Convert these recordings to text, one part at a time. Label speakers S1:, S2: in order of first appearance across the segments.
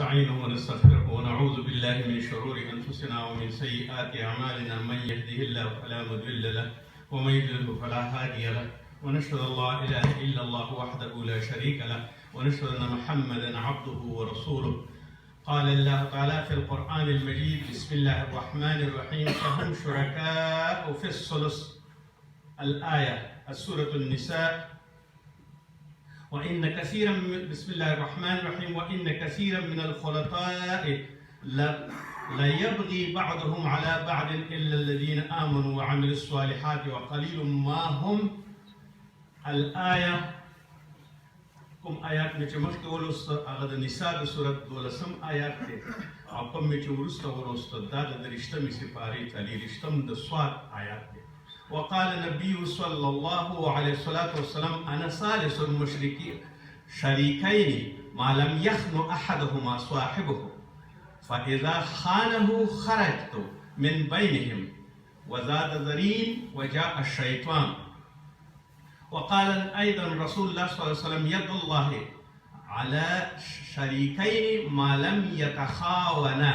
S1: ونستعينه ونستغفره ونعوذ بالله من شرور أنفسنا ومن سيئات أعمالنا من يهده الله فلا مضل له ومن يضلل فلا هادي له ونشهد أن لا إله إلا الله وحده لا شريك له ونشهد أن محمدا عبده ورسوله. قال الله تعالى في القرآن المجيد: بسم الله الرحمن الرحيم فهم شركاء في الثلث. الآية السورة النساء. وإن كثيرا بسم الله الرحمن الرحيم وإن كثيرا من الخلطاء لا يبغي بعضهم على بعض إلا الذين آمنوا وعملوا الصالحات وقليل ما هم. الآية کوم آیات مې چې مخکې ولوسته هغه د نساء د سورت 12 آیات دی او کوم مې چې وروسته ولوسته دا د 30مې سپارې 30 د صاد آیات دی. وقال النبي صلى الله عليه وسلم: أنا ثالث المشركين شريكين ما لم يخن أحدهما صاحبه فإذا خانه خرجت من بينهم وزاد ذرين وجاء الشيطان. وقال أيضا رسول الله صلى الله عليه وسلم: يد الله على شريكين ما لم يتخاونا.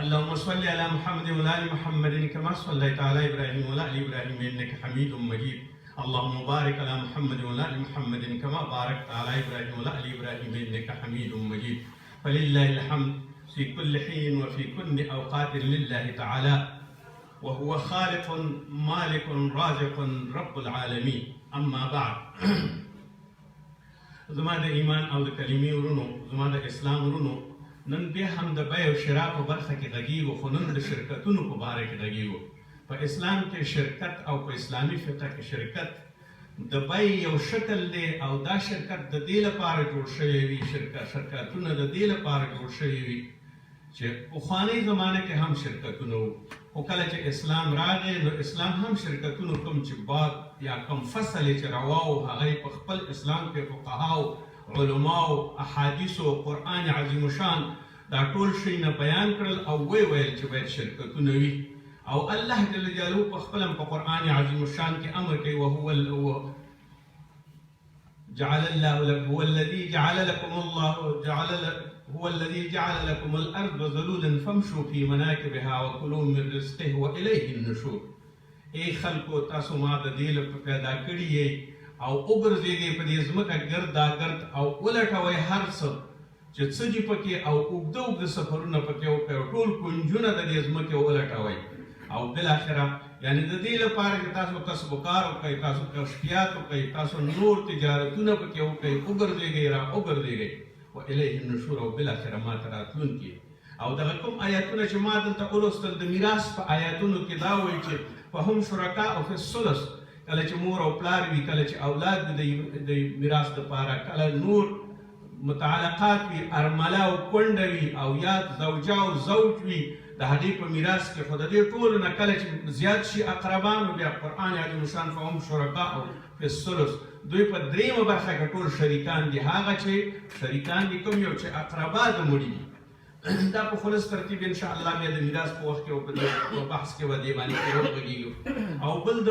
S1: اللهم صل على محمد وعلى ال محمد كما صليت على ابراهيم وعلى ال ابراهيم انك حميد مجيد. اللهم بارك على محمد وعلى ال محمد كما باركت على ابراهيم وعلى ال ابراهيم انك حميد مجيد. فلله الحمد في كل حين وفي كل اوقات لله تعالى وهو خالق مالك رازق رب العالمين. اما بعد. زما د ایمان او د کلمې ورونو، زما د اسلام ورونو، نن بیا هم د بیع او شراء په برخه کې غږیږو، خو نن د شرکتونو په باره کې غږیږو. په اسلام کې شرکت او په اسلامي فقه کې شرکت د بیع یو شکل دی او دا شرکت د دې لپاره جوړ شوی وي، شرکتونه د دې لپاره جوړ شوي وي چې پخوانۍ زمانه کې هم شرکتونه وو، خو کله چې اسلام راغی نو اسلام هم شرکتونو کوم چې باب یا کوم فصل یې چې روا و هغه یې په خپل اسلام کې فقهاو، علماو، احادیثو، قرآن عظیم شان دا ټول شی نه بیان کړل او ویل چې باید شرکتونه وي. او الله جل جلاله په خپل په قرآن عظیم شان کې امر کوي: وهو جعل الله لكم هو الذي جعل لكم هو الذي جعل لكم الارض ذلولا فامشوا في مناكبها وكلوا من رزقه واليه النشور. ای خلکو، تاسو ما د دې لپاره پیدا کړی یې او وګرځېږئ په دې ځمکه ګرد او ولټوئ هر څه چې څه دي پکې او اوږده اوږده سفرونه پکې وکړئ، ټول کنجونه د دې ځمکې ولټوئ او بالاخره یعنې د دې لپاره چې تاسو کسب و کار وکړئ، تاسو کشفیات وکړئ، تاسو نور تجارتونه پکې وکړئ، وګرځېږئ را وګرځېږئ والیه النشور او بالاخره ما ته راتلونکي. او دغه کوم آیاتونه چې ما دلته ولوستل د میراث په آیاتونو کې دا وایي چې فهم شرکاء فی الثلث، کله چې مور او پلار وي، کله چې اولاد د میراث دپاره، کله نور متعلقات وي، ارمله او کونډه وي او یا زوجه او زوج وي د هغې په میراث کې. خو د دې ټولو نه کله چې زیات شي اقربانو، بیا قرآن عظیم شان فهم شرکاء فی الثلث، دوی په درېیمه برخه کې ټول شریکان دي. هغه چې شریکان دي کوم یو چې اقربا د مړي دي. دا په خلص ترتیب ان شاء الله بیا د میراث په وخت کې او په بحث کې به دې باندې وغږیږو. او بل د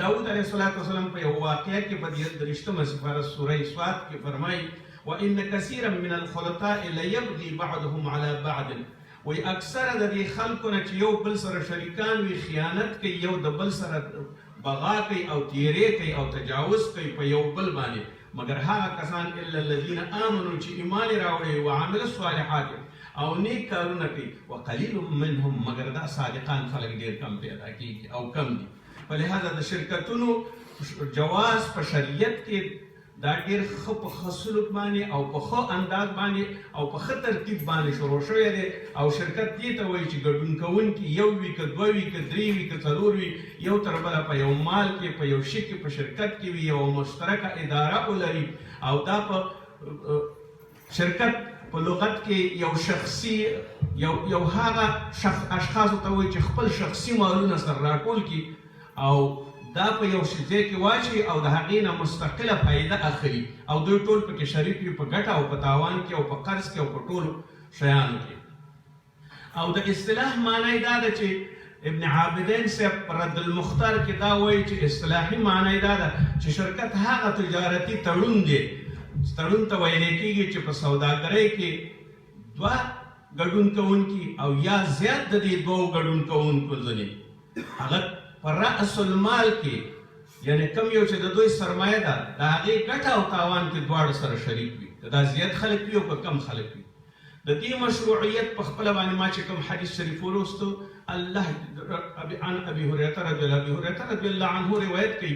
S1: داود علیه السلام په یو واقعه کې په 30مه سپاره سوره صاد کې فرمایي: وان کثیرا من الخلطاء لیبغي بعضهم على بعض. وی اکثره د دې خلکو نه چې یو بل سره شریکان وي، خیانت کوي، یو د بل سره بغا کوي او تیرې کوي او تجاوز کوي په یو بل باندې، مگر هغه کسان الا الذین آمنوا چې ایمان راوړي وعملوا الصالحات او نیک کارونه کوي، وقلیل منهم مگر دا صادقان خلک ډېر کم پیدا کېږي او کم دي. په لحاظه د شرکتونو جواز په شریعت کې دا ډېر ښه په ښه سلوک باندې او په ښه انداز باندې او په ښه ترتیب باندې شروع شوی دی. او شرکت دې ته وایي چې ګډون کوونکي یو وي که دوه وي که درې وي که څلور وي، یو تر بله په یو مال کې په یو شي کې په شرکت کې وي، یو مشترکه اداره ولري. او دا په شرکت په لغت کې یو شخصي یو هغه اشخاصو ته وایي چې خپل شخصي مالونه سره راټول کړي او دا په یو ځای کې واچوي او د هغې نه مستقله فایده اخلي او دوی ټول پکې شریک وي په ګټه او په تاوان کې او په قرض کې او په ټولو شیانو کې. او د اصطلاح معنی دا ده چې ابن عابدین صاحب رد المختار کې دا وایي چې اصطلاحي معنی دا ده چې شرکت هغه تجارتي تړون دی تړون ته ویلی کېږي چې په سوداګرۍ کې دوه ګډون کوونکي او یا زیات د دې دوو ګډون کوونکو ځینې هغه په رأس المال کې یعنی کم یو چې د دوی سرمایه ده د هغې ګټه او تاوان کې دواړه سره شریک وي که دا زیات خلک وي او که کم خلک وي د دې مشروعیت په خپله باندې ما چې کوم حدیث شریف ولوستو الله عن ابي هريره رضی الله عنه روایت کوي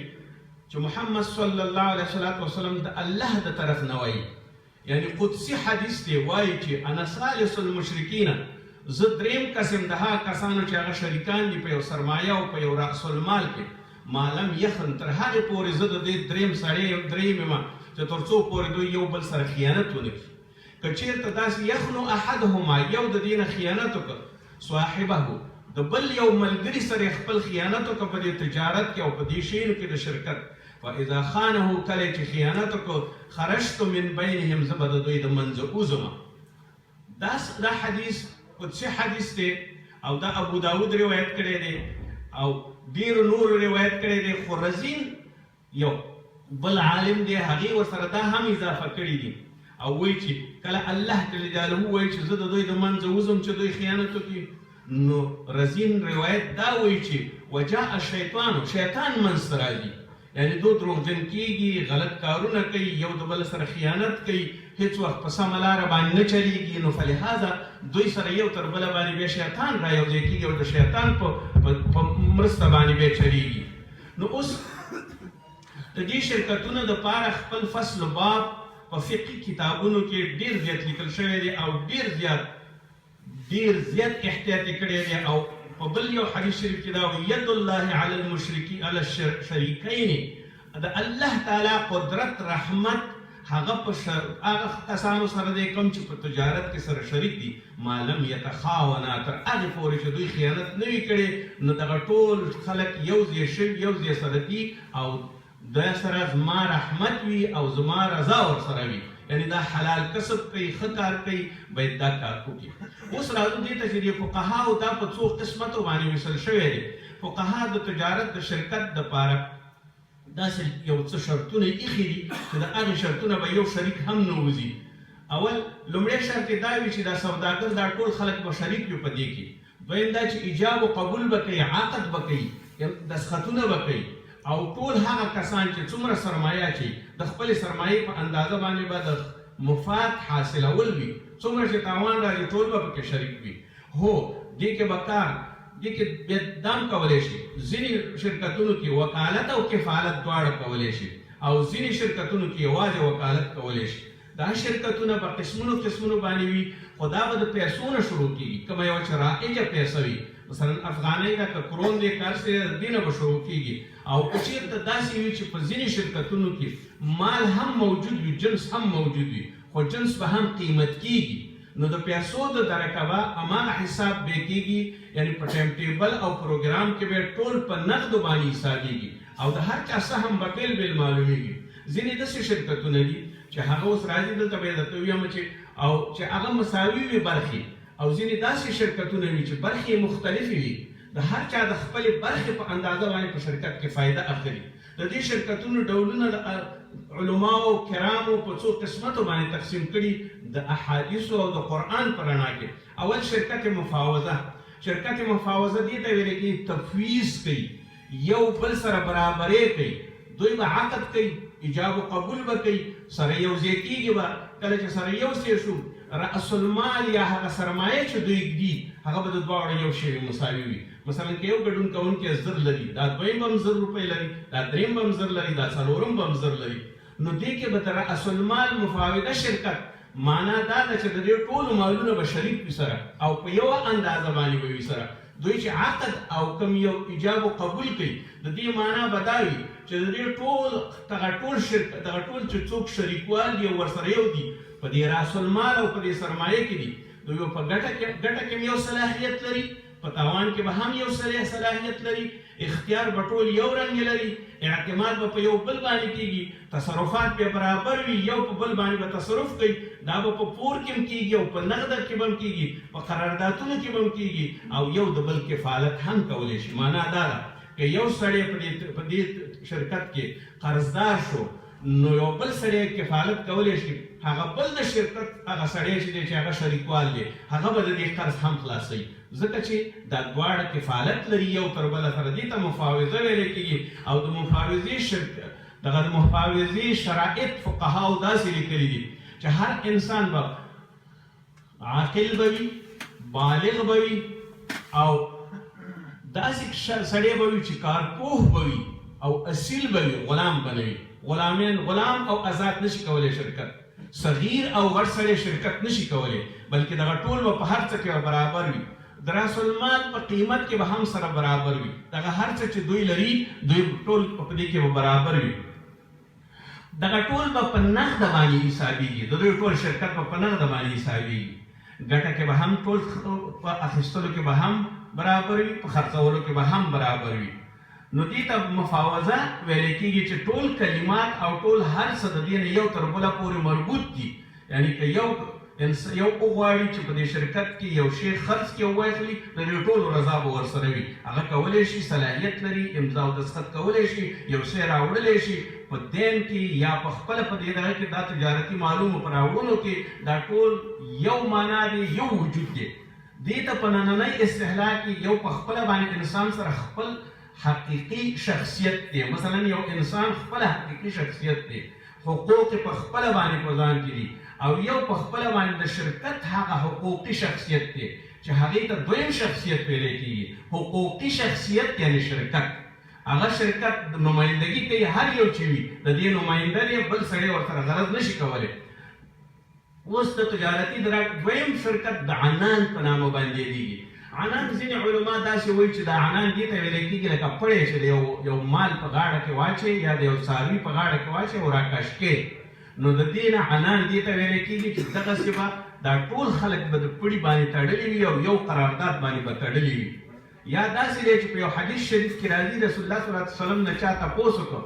S1: چې محمد صلی الله علیه وسلم د الله د طرف نه وایي یعنی قدسی حدیث دی وایي چې انا ثالث المشرکین زه دریم قسم د هغه کسانو چې هغه شریکان دي په یو سرمایه او په یو رأس المال کې ما لم یخن تر هغې پورې زه د دې دریم سړی دریم یم چې تر څو پورې دوی یو بل سره خیانت ونه کړي که چېرته داسې یخنو احدهما یو د دې نه خیانت وکړه صاحبه د بل یو ملګري سره خپل خیانت وکړه په دې تجارت کې او په دې شیانو کې د شرکت فاذا خانه کله چې خیانت وکړو خرجت من بینهم زه به د دوی د منځه وځم دا حدیث قدسي حدیث دی او دا ابو داود روایت کړی دی او ډېرو نورو روایت کړی دی خو رزین یو بل عالم دی هغې ورسره دا هم اضافه کړي دي او وایي چې کله الله جل جلاله وایي چې زه د دوی د منځه وځم چې دوی خیانت وکړي نو رزین روایت دا وایي چې وجاء الشیطان شیطان منځته راځي یعنی دو دروغجن کېږي غلط کارونه کوي یو د بل سره خیانت کوي هیڅ وخت په سمه لاره باندې نه چلیږي نو فلهذا دوی سره یو تر بله باندې بیا شیطان رایوځای کېږي او د شیطان په مرسته باندې بیا چلیږي نو اوس د دې شرکتونو دپاره خپل فصل باب په فقهي کتابونو کې ډېر زیات لیکل شوی دی او ډېر زیات احتیاط یې کړی دی او په بل یو حدیث شریف کې دا وایي ید الله علی الشریکین د الله تعالی قدرت رحمت هغه کسانو سره دی کوم چې په تجارت کې سره شریک دي ما لم یتخاونا تر هغې پورې چې دوی خیانت نه وي کړی نو دغه ټول خلک یو ځای شوي یو ځای سره دي او دا سره زما رحمت وي او زما رضا ورسره وي یعنی دا حلال کسب کوي ښه کار کوي باید دا کار وکړي اوس راځو دې ته چې د فقهاو دا په څو قسمتو باندې ویشل شوی دی فقها د تجارت د شرکت دپاره داسې یو څه شرطونه ایښي دي چې د هغې شرطونه به یو شریک هم نه وځي اول لومړی شرط یې دا وي چې دا سوداګر دا ټول خلک به شریک وي په دې کې دویم دا چې ایجاب و قبول به کوي عقد به کوي دستخطونه به کوي او ټول هغه کسان چې څومره سرمایه اچوي د خپلې سرمایې په اندازه باندې به د مفاد حاصلول وي څومره چې تاوان راځي ټول به پکې شریک وي هو دې کې به کار دې کې بیا دام کولی شي ځینې شرکتونو کې وکالت او کفالت دواړه کولی شي او ځینې شرکتونو کې یوازې وکالت کولی شي دا شرکتونه په قسمونو باندې وي خو دا به د پیسو نه شروع کېږي کومه یوه چې رایجه پیسه وي مثلا افغانۍ ده که کرون دی کارس دی د دې نه به شروع کېږي او که چېرته داسې وي چې په ځینې شرکتونو کې مال هم موجود وي جنس هم موجود وي خو جنس به هم قیمت کېږي نو د پیسو د درکه به هماغه حساب بیا کېږي یعنی په ټایم ټیبل او پروګرام کې به ټول په نقدو باندې حسابېږي او د هر چا سهم به بېل بېل معلومېږي ځینې داسې شرکتونه دي چې هغه اوس راځي دلته به یې درته ویم چې او چې هغه مساوي وي برخې او ځینې داسې شرکتونه وي چې برخې یې مختلفې وي د هر چا د خپلې برخې په اندازه باندې په شرکت کې فایده اخلي د دې شرکتونو ډولونه د علماو کرامو په څو قسمتو باندې تقسیم کړي د احادیثو او د قرآن په رڼا کې اول شرکت مفاوضه دې ته ویل کېږي تفویض کوي یو بل سره برابرې کوي دوی به عقد کوي ایجاب و قبول به کوي سره یو ځای کېږي به کله چې سره یو ځای شو رأس المال یا هغه سرمایه چې دوی ږدي هغه به د دواړو یو شی مساوي وي مثلا که یو ګډون کوونکی 1000 لري دا دویم به هم 1000 روپۍ لري دا دریم به هم 1000 لري دا څلورم به هم 1000 لري نو دې کې به د رأس المال مفاوضه شرکت معنا دا ده چې د دې ټولو مالونه به شریک وي سره او په یوه اندازه باندې به وي سره دوی چې عقد او کوم یو ایجاب و قبول کوي د دې معنا به دا وي چې د دې دغه ټول چې څوک شریکوال دي او ورسره یو دي په دې راس المال او په دې سرمایه کې دي دوی په ګټه کې یو صلاحیت لري په تاوان کې به هم یو صلاحیت لري اختیار به ټول یو رنګ لري اعتماد به په یو بل باندې کېږي تصرفات به برابر وي یو په بل باندې به تصرف کوي دا به په پور کې هم کېږي او په نغده کې به هم کېږي په قراردادونو کې به هم کېږي او یو د بل کفالت هم کولی شي معنا دا ده که یو سړی په دې شرکت کې قرضدار شو نو یو بل سړی کفالت کولی شي، هغه بل د شرکت هغه سړی چې دی چې هغه شریکوال دی هغه به د دې قرض هم خلاصوي، ځکه چې دا دواړه کفالت لري یو تر بله سره. دې ته مفاوضه ویلی کېږي. او د مفاوضې شرایط فقهاو داسې لیکلي دي چې هر انسان به عاقل به وي، بالغ به وي، او داسې سړی به وي چې کارپوه به وي او اصیل به وي، غلام به نه وي. غلام او آزاد نشي کولی شرکت، صغیر او غټ سړی شرکت نشي کولی، بلکې دغه ټول به په هر څه کې برابر وي. د راس المال په قیمت کې به هم سره برابر وي. دغه هر څه چې دوی لري دوی ټول په دې کې به برابر وي. دغه ټول به په نقد باندې حسابېږي، د دوی ټول شرکت به په نقد باندې حسابېږي. ګټه کې به هم ټول په اخیستلو کې به هم برابر وي، په خرڅولو کې به هم برابر وي. نو دې ته مفاوضه ویل کېږي چې ټول کلمات او ټول هر څه د دې نه یو تر بله پورې مربوط دي. یعنې که یو وغواړي چې په دې شرکت کې یو شی خرڅ کړي او واخلي، د دې ټولو رضا به ورسره وي. هغه کولی شي، صلاحیت لري، امضا او دستخط کولی شي، یو شی راوړلی شي په دین کې یا په خپله په دې دغه کې دا تجارتي معلومو په راوړلو کې دا ټول یو معنا دی، یو وجود دی. دې ته په نننۍ اصطلاح کې یو په خپله باندې انسان سره خپل حقیقي شخصیت دی. مثلا یو انسان خپل حقیقي شخصیت دی، حقوق په خپله باندې په ځان کې دي، او یو په خپله باندې د شرکت هغه حقوقي شخصیت دی چې هغې ته دویم شخصیت ویلی کېږي. حقوقي شخصیت یعنې شرکت، هغه شرکت نمایندګي کوي، هر یو چې وي د دې نماینده دی، بل سړی ورسره غرض نشي کولی. اوس د تجارتي دویم شرکت د عنان په نامه باندې یادېږي. عنان ځینې علما داسې وایي چې دا عنان دې ته ویلی کېږي لکه پړی چې د یو مال په غاړه کې واچوي یا د یو څاروي په غاړه کې واچوي او راکش کوي. نو د دې نه عنان دې ته ویلی کېږي چې دغسې به دا ټول خلک به د پړي باندې تړلي وي او یو قرارداد باندې به تړلي وي. یا داسې دی چې په یو حدیث شریف کې راځي رسول الله صلی الله علیه وسلم نه چا تپوس وکړ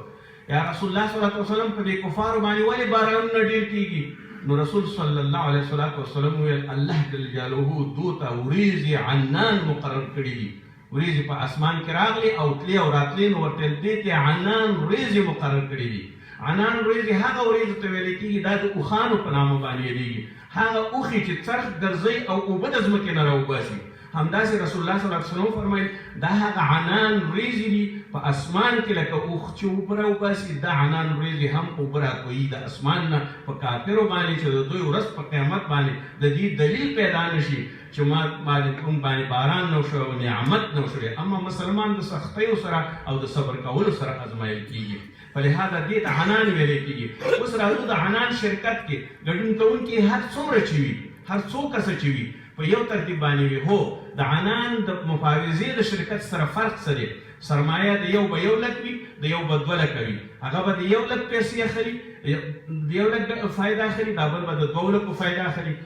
S1: یا رسول الله صلی الله علیه وسلم په دې کفارو باندې ولې بارانونه ډېر کېږي؟ نو رسول صلی الله علیه وسلم ویل الله جل جلاله دوی ته وریځې عنان مقرر کړي دي. وریځې په اسمان کې راغلي او تلې او راتلې، نو ورته دې ته عنان وریځې مقرر کړي دي. عنان وریځې هغه وریځو ته ویل کېږي دا د اوښانو په نامه باندې یادېږي، هغه اوښې چې څرخ ګرځوي او اوبه د ځمکې نه راوباسي. همداسې رسول الله صلی الله علیه وسلم فرمایل دا هغه عنان وریځې دي په اسمان کې لکه اوښ چې اوبه راوباسي، دا عنان وریځې هم اوبه راکوي د اسمان نه په کافرو باندې چې د دوی ورځ په قیامت باندې د دې دلیل پیدا نه شي چې ما کوم باندې باران نه شوی او نعمت نه شوی. اما مسلمان د سختیو سره او د صبر کولو سره ازمایل کېږي، فلهذا دې ته عنان ویلی کېږي. اوس راځو د عنان شرکت کې ګډون کوونکي هر څومره چې وي، هر څو کسه چې وي په یو ترتیب باندې وي. هو د عنان د مفاوضې د شرکت سره فرق څه دی؟ سرمایه د یو به 1 لک وي، د یو به 2 لکه وي. هغه به د 1 لک پیسې اخلي، د 1 لک فایده اخلي، دا بل به د 2 لکو فایده اخلي.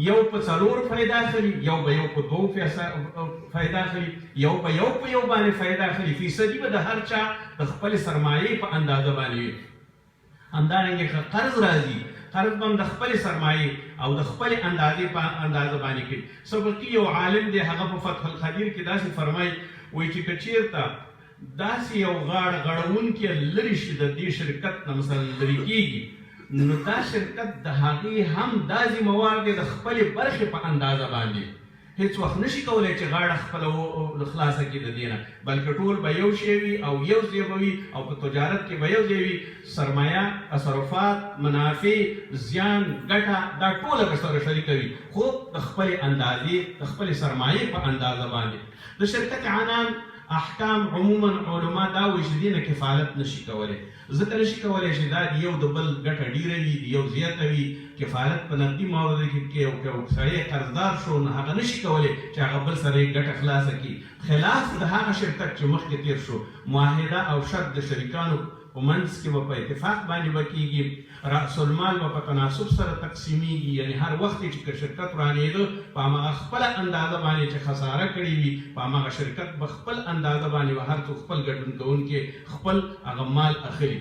S1: یو په 4 فایده اخلي، یو به یو په 2 فایده اخلي، یو په یو باندې فایده اخلي. فیصدي به د هر چا د خپل سرمایې په اندازه باندې وي. همدارنګه که قرض راځي، قرض به هم د خپل سرمایې او د خپل اندازې په اندازه باندې کوي. سبقي یو عالم دی، هغه په فتح القدیر کې داسې فرمایي، وایي چې که چېرته داسې یو غړوونکی لرې شي د دې شرکت نه مثلا لرې کېږي، نو دا شرکت د هغې هم دا ذمهوار دی د خپلې برخې په اندازه باندې. هیڅ وخت نشي کولی چې غاړه خپله خلاصه کړي د دې نه، بلکې ټول به یو شی وي او یو ځای به وي او په تجارت کې به یو ځای وي. سرمایه، تصرفات، منافع، زیان، ګټه دا ټوله به سره شریکه وي، خو د خپلې اندازې د خپلې سرمایې په اندازه باندې. د شرکت عنان احکام عموما علما دا وایي چې دې نه کفالت نشي کولی، ځکه نشي کولی چې دا د یو د بل ګټه ډېره وي، د یو زیاته وي. کفالت په نقدي موردو کې یو سړی قرضدار شو نو هغه نشي کولی چې هغه بل سره یې ګټه خلاصه کړي، خلاف د هغه شرکت چې مخکې تېر شو. معاهده او شرط د شریکانو په منځ کې به په اتفاق باندې به کېږي، رأس المال به په تناسب سره تقسیمیږي. یعنې هر وخت چې که شرکت ورانېده په هماغه خپله اندازه باندې چې خساره کړې وي په هماغه شرکت به خپل اندازه باندې به هر څوک خپل ګډون کوونکی خپل هغه مال اخلي.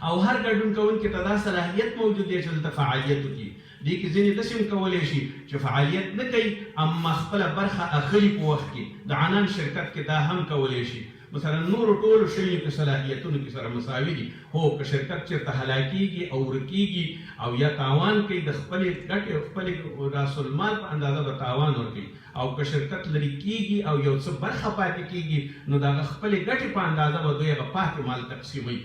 S1: او هر ګډون کوونکی ته دا صلاحیت موجود دی چې دلته فعالیت وکړي. دې کې ځینې داسې هم کولی شي چې فعالیت نه کوي اما خپله برخه اخلي په وخت کې. د عنان شرکت کې دا هم کولی شي. مثلا نورو ټولو شیو کې صلاحیتونو کې سره مساوي دي. هو که شرکت چېرته هلاکېږي او ورکېږي او یا تاوان کوي د خپلې ګټې خپلې راس المال په اندازه به تاوان ورکوي، او که شرکت لرې کېږي او یو څه برخه پاتې کېږي نو د هغه خپلې ګټې په اندازه به دوی هغه پاتې مال تقسیموي.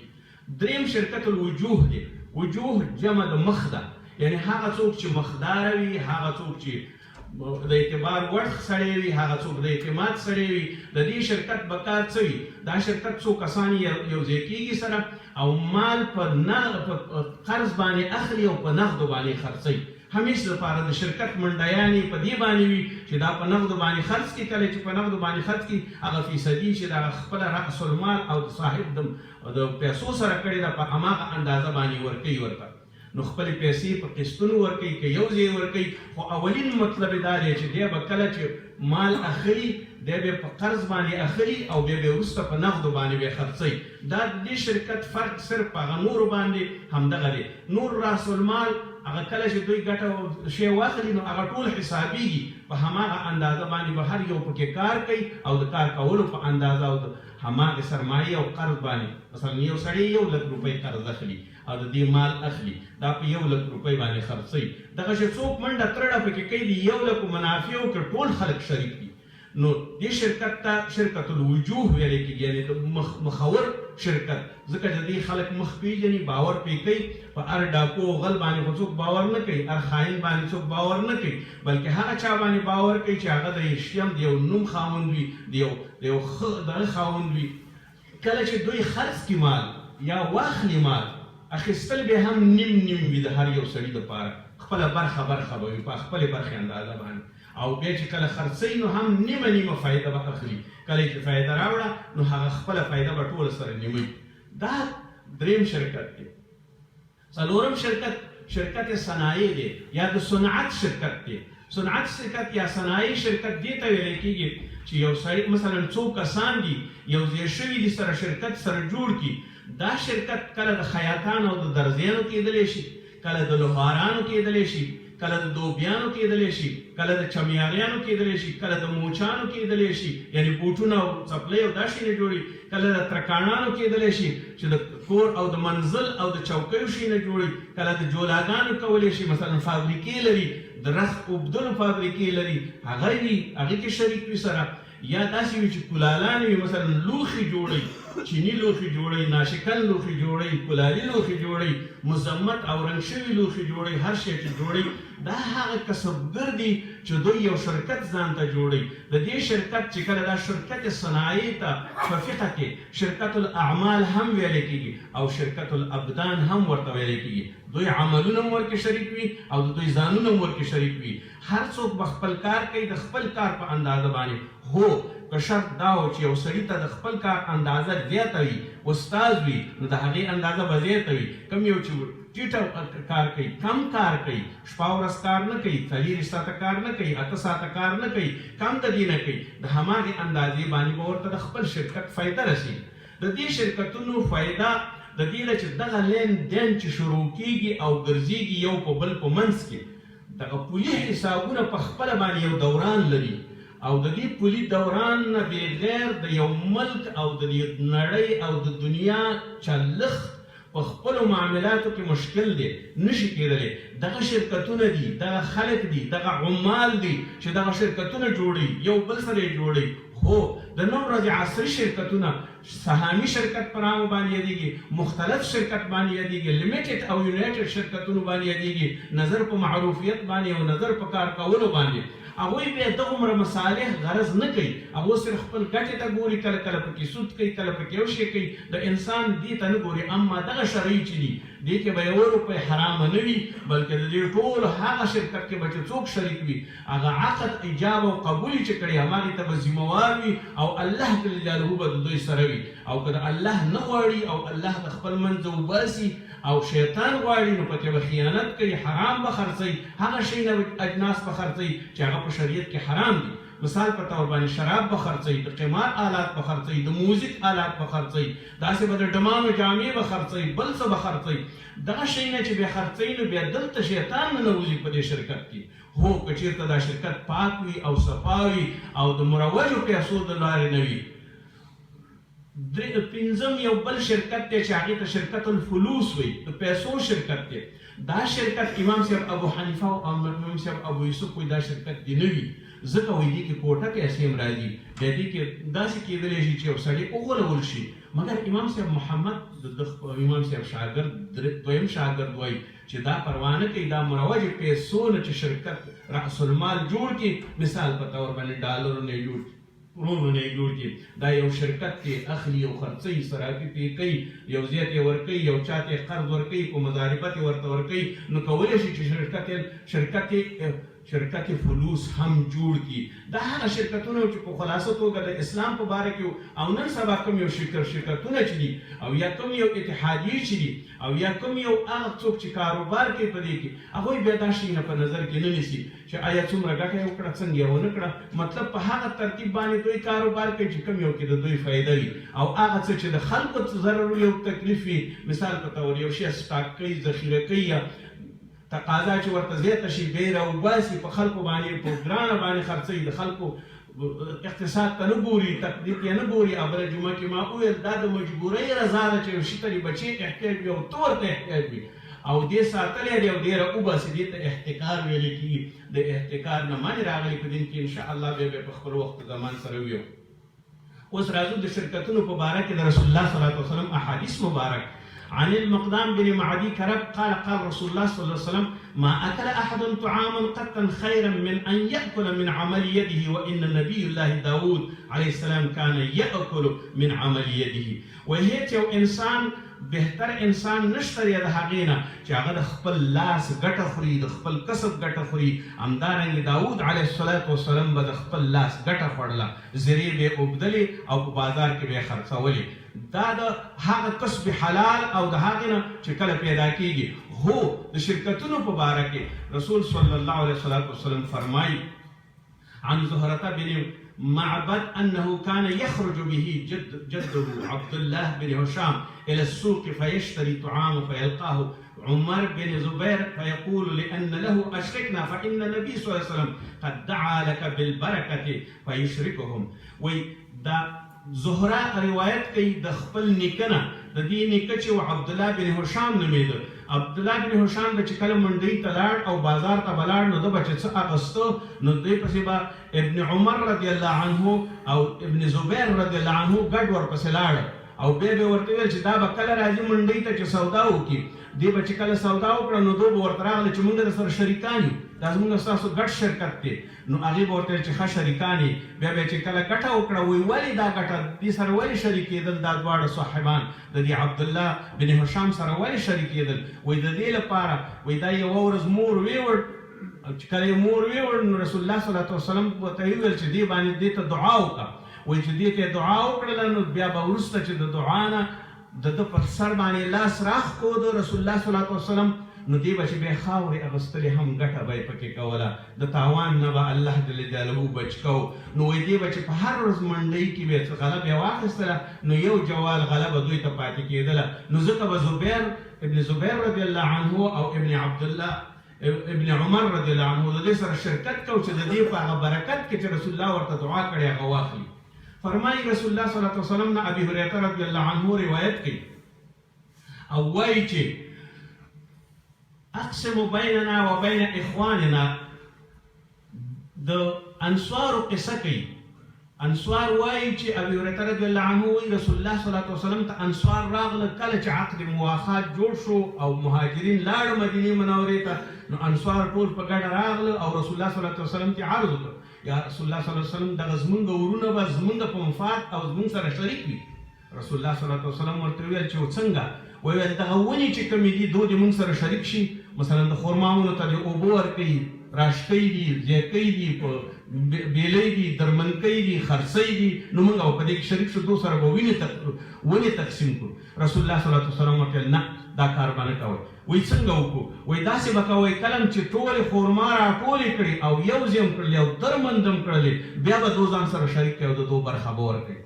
S1: دریم شرکت الوجوه دی. وجوه جمع د مخ ده، یعنی هغه څوک چې مخداره وي، هغه څوک چې د اعتبار وړ سړی وي، هغه څوک د اعتماد سړی وي. د دې شرکت به کار څه وي؟ دا شرکت څو کسان یو ځای کېږي سره او مال په قرض باندې اخلي او په نغدو باندې خرڅوي. همیشه لپاره د شرکت منډیانې په دې باندې وي چې دا په نغدو باندې خرڅ کړي. کله چې په نغدو باندې خرڅ کړي هغه فیصدي چې دا خپله رأس المال او د صاحب د پیسو سره کړې ده په هماغه اندازه باندې ورکوي ورته. نو خپلې پیسې په قسطونو ورکوي که یو ځای ورکوي، خو اولین مطلب یې دا دی چې دی به کله چې مال اخلي دی به په قرض باندې اخلي او بیا به وروسته په نغدو باندې به خرڅوي. دا د دې شرکت فرق صرف په هغه نورو باندې همدغه دی. نور راس المال هغه کله چې دوی ګټه شی واخلي نو هغه ټول حسابېږي، په هماغه اندازه باندې به هر یو پکې کار کوي او د کار کولو په اندازه او د هماغې سرمایې او قرض باندې. مثلا یو سړی 1,00,000 روپۍ قرض اخلي او د دې مال اخلي، دا په 1,00,000 روپۍ باندې خرڅوي. دغه چې څوک منډه ترړه پکې کوي د 1,00,000 منافعو کې ټول خلک شریک دي. نو دې شرکت ته شرکت الوجوه ویل کېږي، یعنی د مخور شرکت، ځکه چې دې خلک مخ پیژني، باور پې کوي. په هر ډاکو او غل باندې خو څوک باور نه کوي، هر خاین باندې څوک باور نه کوي، بلکې هغه چا باندې باور کوي چې هغه د ریشیم د یو نوم خاوند وي، د یو ښه دغه خاوند وي. کله چې دوی خرڅ کړي مال یا واخلي مال، اخیستل به هم نیم نیم وي د هر یو سړي دپاره، خپله برخه به وي په خپلې برخې اندازه باندې. او بیا چې کله خرڅوي نو هم نیمه فایده به اخلي. کله چې فایده راوړه نو هغه خپله فایده به ټوله سره نیموي. دا دریم شرکت دی. څلورم شرکت صنایع دی یا د صنعت شرکت دی. صنعت شرکت یا صنایع شرکت دې ته ویلی کېږي چې یو سړی مثلا څو کسان دي یو ځای شوي دي سره شرکت سره جوړ کړي. دا شرکت کله د خیاطانو او د درزیانو کېدلی شي، کله د لوهارانو کېدلی شي، کله د دوبیانو کېدلی شي، کله د چمیاریانو کېدلی شي، کله د موچانو کېدلی شي، یعنی بوټونه او څپلۍ او دا شی نه جوړي، کله د ترکاڼانو کېدلی شي چې د کور او د منزل او د چوکیو شي نه جوړي، کله د جولاګانو کولی شي، مثلا فابریکې لري، د رخت اوبدلو فابریکې لري، هغه وي هغې کې شریک وي سره. یا داسې وي چې کلالان وي، مثلا لوښي جوړوي، چینی لوښي جوړوي، ناشکن لوښي جوړوي، کلالي لوښي جوړوي، مزمت او رنګ شوي لوښي جوړوي، هر شی چې جوړوي. دا هغه کسبګر دي چې دوی یو شرکت ځان ته جوړوي. د دې شرکت چې کله دا شرکت صنایع ته په فقه کې شرکت الاعمال هم ویلی کېږي او شرکت الابدان هم ورته ویلی کېږي. دوی عملونه هم ورکې شریک وي او د دوی ځانونه هم ورکې شریک وي. هر څوک به خپل کار کوي د خپل کار په اندازه باندې. هو که شرط دا و چې یو سړي ته د خپل کار اندازه زیاته وي، استاد وي، نو د هغې اندازه به زیاته وي. کم یو چې ټیټه کار کوي، کم کار کوي، شپه ورځ کار نه کوي، 4 ساعته کار نه کوي، 8 ساعته کار نه کوي، کم د دې نه کوي، د هماغې اندازې باندې به ورته د خپل شرکت فایده رسېږي. د دې شرکتونو فایده د دې نه چې دغه لین دین چې شروع کېږي او ګرځېږي یو په بل په منځ کې، دغه پولي حسابونه په خپله باندې یو دوران لري او د دې پولي دوران نه بغیر د یو ملک او د نړۍ او د دنیا چلښت په خپلو معاملاتو کې مشکل دی، نشي کېدلی. دغه شرکتونه دي، دغه خلک دي، دغه عمال دي چې دغه شرکتونه جوړوي، یو بل سره یې جوړوي. هو د نن ورځې عصري شرکتونه سهامي شرکت په نامه باندې یادېږي، مختلف شرکت باندې یادېږي، لیمیټډ او یونایټډ شرکتونو باندې یادېږي، نظر په معروفیت باندې او نظر په کار کولو باندې. هغوی بیا دغومره مصالح غرض نه کوي، هغوی صرف خپل ګټې ته ګوري، کله کله پکې سود کوي، کله پکې یو شی کوي، د انسان دې ته نه ګوري. اما دغه شرعي چې دي دې کې به 1 روپۍ حرامه نه وي، بلکې د دې ټول هغه شرکت کې به چې څوک شریک وي هغه عقد ایجاب او قبول چې کړي هماغې ته به ذمهوار وي او الله جل جلاله به د دوی سره وي. او که د الله نه غواړي او الله د خپل منځه وباسي او شیطان غواړي نو پکې به خیانت کوي، حرام به خرڅوي، هغه شی نه اجناس به خرڅوي چې هغه په شریعت کې حرام دي. مثال په طور باندې شراب به خرڅوي، د قمار آلات به خرڅوي، د موزیک آلات به خرڅوي، داسې به د ډمانو جامې به خرڅوي، بل څه به خرڅوي. دغه شی نه چې بیا خرڅوي نو بیا دلته شیطان ننوځي په دې شرکت کې. هو که چېرته دا شرکت پاک وي او صفا وي او د مروجو پیسو د لارې نه وي. پنځم یو بل شرکت دی چې هغې ته شرکت الفلوس وایي، د پیسو شرکت دی. دا شرکت امام صاحب ابو حنیفه او امام صاحب ابو یوسف وایي دا شرکت دی نه وي، ځکه وایي دې کې کوټه پیسې هم راځي، بیا دې کې داسې کېدلی شي چې یو سړی وغولول شي. مګر امام صاحب محمد د امام صاحب شاګرد دویم شاګرد وایي چې دا پروا نه کوي، دا مروج پیسو نه چې شرکت رأس المال جوړ کړي، مثال په طور باندې ډالرونه یې جوړ کړي، رونونه یې جوړ کړي، دا یو شرکت دی اخلي او خرڅوي، صرافي پرې کوي، یو زیات یې ورکوي، یو چا ته یې قرض ورکوي، په مضاربت یې ورته ورکوي، نو کولی شي چې شرکت فلوس هم جوړ کړي. دا هغه شرکتونه چې په خلاصه توګه د اسلام په باره کې او نن سبا کوم یو شرکتونه چې دي او یا کوم یو اتحادیې چې دي او یا کوم یو هغه څوک چې کاروبار کوي په دې کې، هغوی بیا دا شیونه په نظر کې نه نیسي چې آیا څومره ګټه یې وکړه څنګه یې ونه کړه، مطلب په هغه ترتیب باندې دوی کاروبار کوي چې کوم یو کې د دوی فایده وي، او هغه څه چې د خلکو ضرر وي او تکلیف وي، مثال په طور یو شی سټاک کوي، ذخیره کوي، یا تقاضا چې ورته زیاته شي بیا یې راوباسي، په خلکو باندې په ګرانه باندې خرڅوي، د خلکو اقتصاد ته نه ګوري، تقدیر یې نه ګوري. او بله جمعه کې ما وویل دا د مجبورۍ رضا ده چې یو شي ته د بچې احتیاج وي او ته ورته احتیاج وي او دې ساتلی دی او دې راوباسي، دې ته احتکار ویلی کېږي. د احتکار نه منې راغلي په دین کې انشاءالله بیا په خپل وخت زمان سره ویو. اوس راځو د شرکتونو په باره کې د رسول الله صلی الله علیه وسلم احادیث مبارک. عن المقدام بن معدي كرب قال قال رسول الله صلى الله عليه وسلم ما أكل أحد طعاما قطا خيرا من أن يأكل من عمل يده وإن نبي الله داود عليه السلام كان يأكل من عمل يده. وهيت یو انسان بهتر انسان نشته دی د هغې نه چې هغه د خپل لاس ګټه خوري، د خپل کسب ګټه خوري. همدارنګې داود علیه الصلاة والسلام به د خپل لاس ګټه خوړله، زرې به یې اوبدلې او په بازار کې به یې خرڅولې. دا د هغه کسب حلال او د هغې نه چې کله پیدا کېږي. هو د شرکتونو په باره کې رسول صلی الله علیه وسلم فرمایي عن زهرة بن معبد أنه كان يخرج به جده عبد الله بن هشام إلى السوق فيشتري طعام فيلقاه عمر بن زبير فيقول لأن له أشركنا فإن النبي صلى الله عليه وسلم قد دعا لك بالبركة فيشركهم. ودا زهرة روایت کوي د خپل نیکه نه، د دې نیکه چې عبدالله بن هشام نومېده. عبدالله بن هشام به چې کله منډۍ ته لاړ او بازار ته به لاړ نو ده به چې څه اخېسته نو دوی پسې به ابن عمر رضی الله عنه او ابن زبیر رضی الله عنه ګډ ورپسې لاړل او بیا به ورته ویل چې دا به کله راځي منډۍ ته چې سودا وکړي. دی به چې کله سودا وکړه نو دوی به ورته راغله چې موږ درسره شریکان یو، دا زموږ ستاسو ګډ شرکت دی. نو هغې به ورته ویل چې ښه شریکان یې. بیا به چې کله ګټه وکړه وایي ولې دا ګټه دې سره ولې شریکېدل دا دواړه صاحبان د دې عبدالله بن هشام سره ولې شریکېدل؟ وایي د دې لپاره وایي دا یوه ورځ مور ویوړ، چې کله یې مور ویوړ نو رسول الله صلی الله علیه وسلم ورته وویل چې دې باندې دې ته دعا وکړه. وایي چې دې ته دعا وکړله نو بیا به وروسته چې د دعا نه د ده پر سر باندې لاس راښکود رسول الله صلی الله علیه وسلم نو دې به چې بیا خاورې اخیستلې هم ګټه به یې پکې کوله، د تاوان نه به الله جل جلاله بچ کو. نو وایي دې به چې په هر ورځ منډۍ کې به څه غله بیا واخیستله نو یو جوال غله به دوی ته پاتې کېدله. نو ځکه به ابن زبیر رضی الله عنه او ابن عبدالله ابن عمر رضی الله عنه د دې سره شرکت کو چې د دې په هغه برکت کې چې رسول الله ورته دعا کړې هغه واخلي. فرمایي رسول الله صلی الله علیه وسلم نه ابي هريره رضی الله عنه روایت کوي او وایي چې اقسم بیننا و بین اخواننا. د انصارو قصه کوي. انصار وایي چې ابي هريره رضی الله عنه وایي رسول الله صلی الله علیه وسلم ته انصار راغله کله چې عقد مواخات جوړ شو او مهاجرین لاړو مدینې منورې ته، نو انصار ټول په ګډه راغله او رسول الله صلی الله علیه وسلم ته عرض وکړ یا رسول الله صلی الله علیه وسلم دغه زمونږ ورونه به زمونږ په مفاد او زمونږ سره شریک وي. رسول الله صلی الله علیه وسلم ورته وویل چې څنګه؟ وویل دغه ونې چې کومې دي دو دې مونږ سره شریک شي، مثلا د خرماونو ته دې اوبه ورکوي، راشکۍ دي، زیکۍ دي، بیلۍ دي، درمنکۍ دي، خرڅۍ دي، نو موږ په دې کې شریک شو، دو سره به ونې تقسیم کړو. رسول الله صلی الله علیه وسلم ورته ویل نه دا کار به نه کوئ. وایي څنګه وکړو؟ وایي داسې به کوئ کله چې ټولې خرما راټولې کړي او یو ځای هم کړلې او درمند هم کړلې بیا به دو ځان سره شریک کړي او د دو برخه به ورکړي.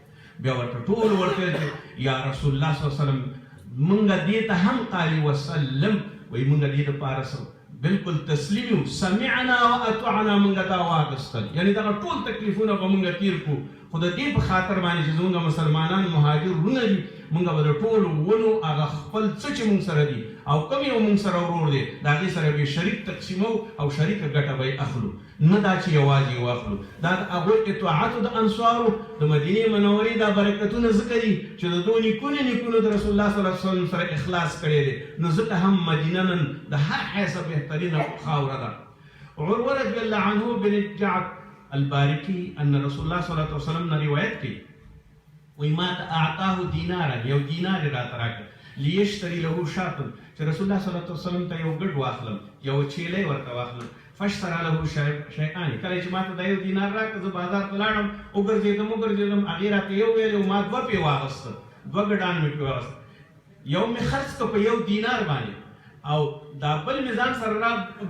S1: بیا ورته ټول ورته ویل چې یا رسول الله صلی الله علیه وسلم مونږ دې ته هم قالي وسلم، وایي مونږ دې دپاره بالکل تسلیم یو، سمعنا و اطعنا، مونږ دا واخیستل، یعنې دغه ټول تکلیفونه به مونږ تیر کړو خو د دې په خاطر باندې چې زموږ مسلمانان مهاجر وروڼه دي موږ به د ټولو ونو هغه خپل څه چې موږ سره دي او کوم یو موږ سره ورور دی د هغې سره به شریک تقسیمو او شریکه ګټه به یې اخلو، نه دا چې یوازې یې واخلو. دا د هغوی اطاعتو د انصارو د مدینې منورې دا برکتونه ځکه دي چې د دوی نیکونو د رسول الله صلی الله علیه وسلم سره اخلاص کړی دی، نو ځکه هم مدینه نن د هر حیثه بهترینه خاوره ده. عروه رضی الله عنه بن جعد البارکی ان رسول الله صلی الله علیه وسلم نه روایت کوي وی ما ته اعطاه دینارا، یو دینار یې راته راکړ، لیشتري له شاة، چې رسول الله صلی الله علیه وسلم ته یو ګډ واخلم، یو چیلی ورته واخلم. فاشترى له شیئان، کله چې ما ته دا یو دینار راکړ زه بازار ته لاړم وګرځېدم هغې راته یو ویل او ما دوه پې واغسته، دوه ګډان مې پې واغسته، یو مې خرڅ کړه په یو دینار باندې او دا بل مې ځان سره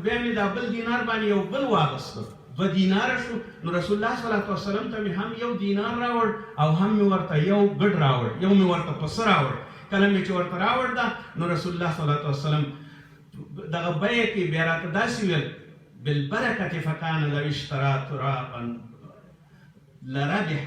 S1: بیا مې دا بل دینار باندې یو بل واغسته، 2 دیناره شو. نو رسول الله صلی الله علیه وسلم ته مې هم یو دینار راوړ او هم مې ورته یو ګډ راوړ، یو مې ورته پسه راوړ. کله مې چې ورته راوړ دا نو رسول الله صلی الله علیه وسلم دغه بیه کې بیا راته داسې ویل بالبرکة فکان لو اشترى ترابا لربح،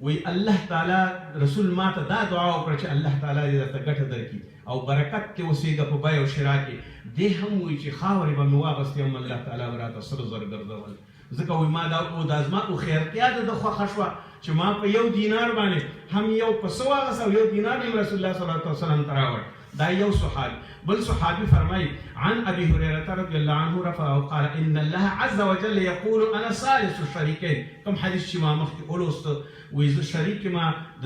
S1: وی الله تعالی رسول ما ته دا دعا وکړه چې الله تعالی دې درته ګټه درکړي او برکت کې اوسېږه په بیه او شرا کې. دې هم وایي چې خاورې به مې واغستې هم الله تعالی به راته سره زر ګرځول، ځکه وایي ما دا زما خیرتیا ده د خوښه شوه چې ما په یو دینار باندې هم یو پسه واغست او یو دینار یې رسول الله صلی الله علیه وسلم ته راوړ. دا یو صحابي. بل صحابي فرمایي عن ابي هريره رضي الله عنه رفعه قال ان الله عز وجل يقول انا ثالث الشريكين. کوم حدیث چې ما مخکې ولوست وایي زه شریک ما د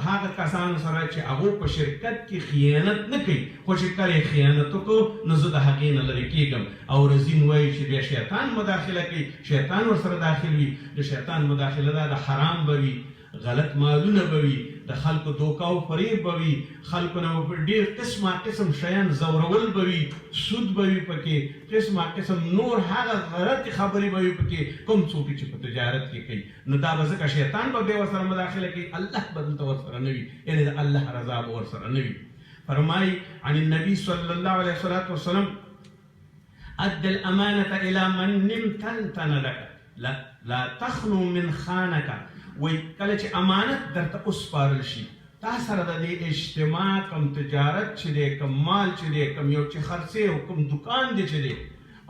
S1: هغه کسانو سره چې هغوی په شرکت کې خیانت نه کوي، خو چې کله یې خیانت وکړو نو زه د هغې نه لرې کېږم. او رزین وایي چې بیا شیطان مداخله کوي، شیطان ورسره داخل وي. د شیطان مداخله دا د حرام به وي، غلط مالونه به وي، د خلکو دوکه او فریب به وي، خلکو نه ډېر قسم شیان زورول به وي، سود به وي پکې، قسم نور هغه غلطې خبرې به وي پکې کوم څوک چې په تجارت کې کوي. نو دا به ځکه شیطان به بیا ورسره مداخله کوي، الله به دلته ورسره نه وي، یعنې د الله رضا به ورسره نه وي. فرمایي عن النبي صلی الله علیه وسلم ادى الامانة الى من امتنن لك لا تخلو من خانك. وی کله چې امانت درته وسپارل شي تا سره د دې اجتماع کم تجارت چې دی کم مال چې دی کم یو چې خرڅې او کم دکان دی چې دی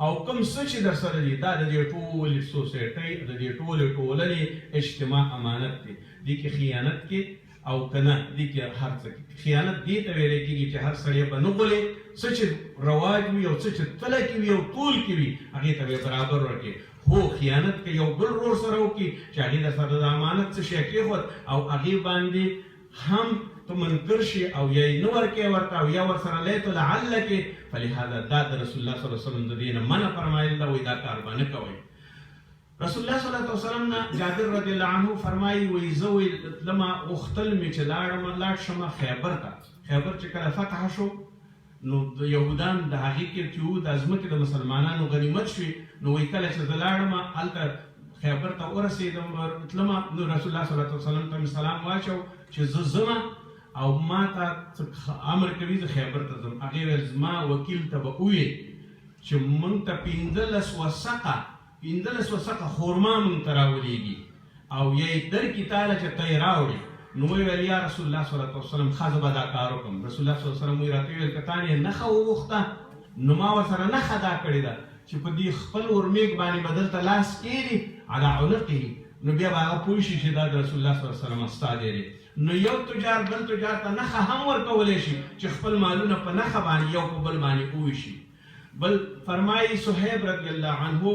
S1: او کم څه چې در سره دی دا د دې ټولې سوسایټۍ د دې ټولې ټولنې اجتماع امانت دی. دې کې خیانت کې او که نه دې کې هر څه کې خیانت دې ته ویلی کېږي چې هر سړی به نه غولې، څه چې رواج وي او څه چې تله کې وي او طول کې وي هغې ته به برابر ورکړي. هو خیانت کې یو بل ورور سره وکړي چې هغې د سره د امانت څه شی کېښود او هغې باندې هم ته منکر شي او یا یې نه ورکوې ورته او یا ورسره لیت لعل کې. فلهذا دا د رسول الله صلی الله علیه وسلم د دې نه منع فرمایل ده، وایي دا کار به نه کوئ. رسول الله صلی الله علیه وسلم نه جابر رضی الله عنه فرمایي وایي زه وایي تلمه غوښتل مې چې لاړ شمه خیبر ته. خیبر چې کله فتح شو نو د یهودان د هغې کې چې وو د ځمکې د مسلمانانو غنیمت شوي، نو وایي کله چې زه لاړم هلته خیبر ته ورسېدم تلمه نو رسول الله صلی الله علیه وسلم ته مې سلام واچو چې زه ځمه او ما ته امر کوي زه خیبر ته ځم. هغې ویل زما وکیل ته به وویې چې موږ ته 15 وسقه خورما موږ ته راولېږي او یا یې درکړي تاله چې ته یې راوړې. نو ویې ویل یا رسول الله صلی الله علیه وسلم ښه زه به دا کار وکړم. رسول الله صلی الله علیه وسلم وایي راته ویل که تا یې نښه وغوښته نو ما ورسره نښه دا کړې ده چې په دې خپل ورمېږ باندې به دلته لاس کېږي علی عنقه، نو بیا به هغه پوه شي چې دا د رسول الله صلی الله علیه وسلم استاد دی. نو یو تجار بل تجار ته نښه هم ورکولی شي چې خپل مالونه په نښه باندې یو په بل باندې وویشي. بل فرمایي صهیب رضی الله عنه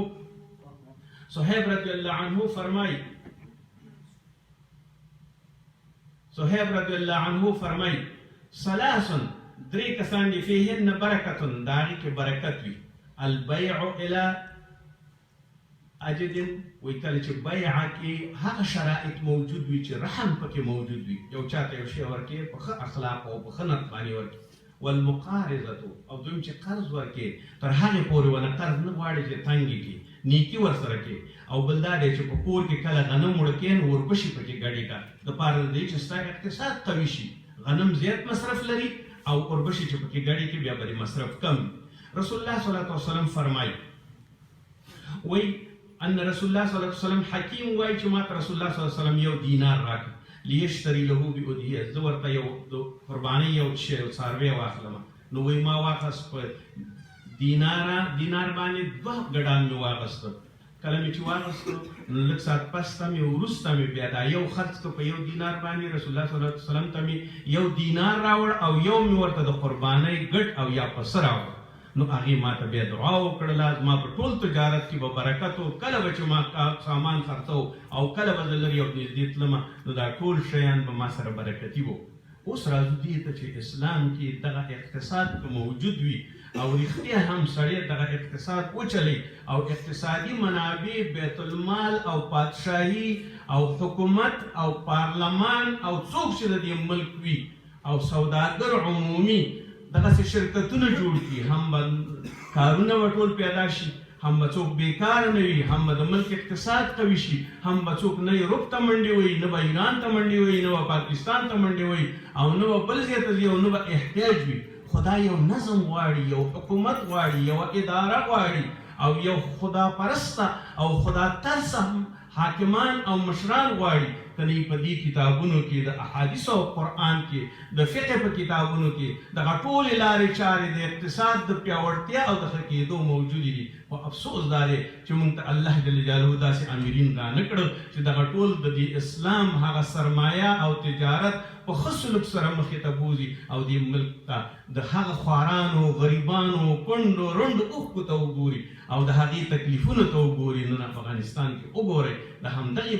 S1: فرمایي ثلاث 3 کسان دي فيهن برکة دا هغې کې برکت وي. البیع الى اجد، وایي کله چې بیعه کې هغه شرایط موجود وي چې رحم پکې موجود وي، یو چاته یو شی ورکړې په ښه اخلاق او په ښه نیت باندې ورکړي. والمقارضة او دویم چې قرض ورکړې تر هغې پورې ونه قرض نه غواړي چې تنګې کړي، نیکي ورسره کړي. او بل دا دی چې په کور کې کله غنم وړه کړې نو ورپسې پکې ګډې کړه دپاره د دې چې ستا اقتصاد قوي شي. غنم زیات مصرف لري او ورپسې چې پکې ګډې کړي بیا به مصرف کم. رسول الله صلی الله علیه وسلم فرمایي وایي ان رسول الله صلی الله علیه وسلم حکیم وایي چې ماته رسول الله صلی الله علیه وسلم یو دینار راکړي لیشتری له بأدیه، زه ورته یو قربانۍ یو شی یو څاروی واخلم. نو وایي ما واخیست په دینار باندې 2 ګډان مې واخیسته. کله مې چې واخیسته نو لږ ساعت پس ته مې وروسته مې بیا دا یو خرڅ کړ په یو دینار باندې. رسول الله صلی الله علیه وسلم ته مې یو دینار راوړ او یو مې ورته د قربانۍ ګډ او یا پسه راوړ. نو هغې ما ته بیا دعا وکړله، زما په ټول تجارت کې به برکت و. کله به چې ما سامان خرڅو او کله به زه لرې او نږدې تلمه نو دا ټول شیان به ما سره برکتي وو. اوس راځو دې ته چې اسلام کې دغه اقتصاد که موجود وي او رښتیا هم سړی دغه اقتصاد وچلی او اقتصادي منابع بیت المال او پادشاهي او حکومت او پارلمان او څوک چې د دې ملک وي او سوداګر عمومي دغسې شرکتونه جوړ کړي، هم به کارونه به ټول پیدا شي، هم به څوک بیکاره نه وي، هم به د ملک اقتصاد قوي شي، هم به څوک نه یې روپ ته منډې وایي، نه به ایران ته منډې وایي، نه به پاکستان ته منډې وایي او نه به بل ځای ته ځي او نه به احتیاج وي. خدا یو نظم غواړي، یو حکومت غواړي، یو اداره غواړي او یو خدا پرسته او خدا ترسه حاکمان او مشران غواړي. کنه په دې کتابونو کې د احادیث او قرآن کې د فقه په کتابونو کې دغه ټولې لارې چارې د اقتصاد د پیاوړتیا او د ښه کېدو موجودې دي. خو افسوس دا دی چې موږ ته الله جل جلاله داسې امیرین را نه کړل چې دغه ټول د دې اسلام هغه سرمایه او تجارت په ښه سلوک سره مخې ته بوځي او دې ملک ته د هغه خوارانو غریبانو کونډو رنډو اوښکو ته وګوري او د هغې تکلیفونو ته وګوري. نن افغانستان کې وګورئ د همدغې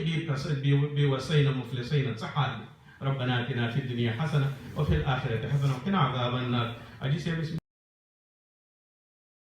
S1: بېوسۍ نه مفلسۍ نه څه حال دی. ربنا اتنا فی الدنیا حسنه وفي الآخرة حسنه وقنا عذاب النار. حاجي صاحب